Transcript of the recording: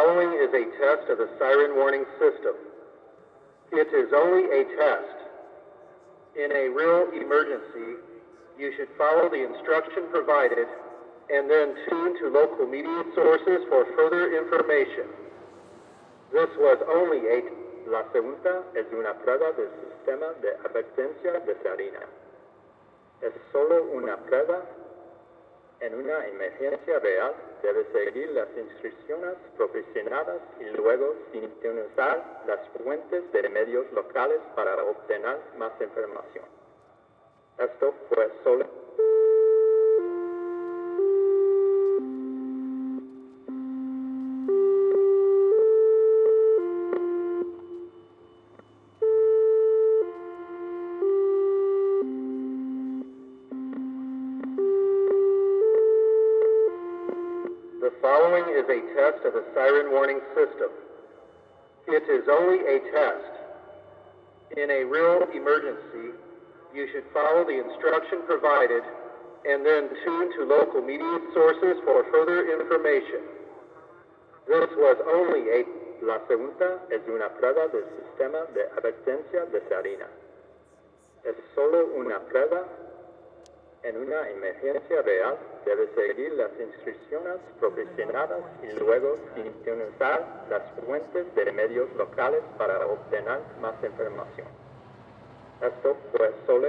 following is a test of the siren warning system. It is only a test. In a real emergency, you should follow the instruction provided and then tune to local media sources for further information. This was only a... La segunda es una prueba del sistema de advertencia de salina. Es solo una prueba. En una emergencia real, debe seguir las instrucciones proporcionadas y luego sintonizar las fuentes de medios locales para obtener más información. Esto fue solo... The following is a test of the siren warning system. It is only a test. In a real emergency, you should follow the instruction provided and then tune to local media sources for further information. This was only a... La segunda es una prueba del sistema de advertencia de salina. Es solo una prueba. En una emergencia real, debe seguir las instrucciones proporcionadas y luego sintonizar las fuentes de medios locales para obtener más información. Esto fue solo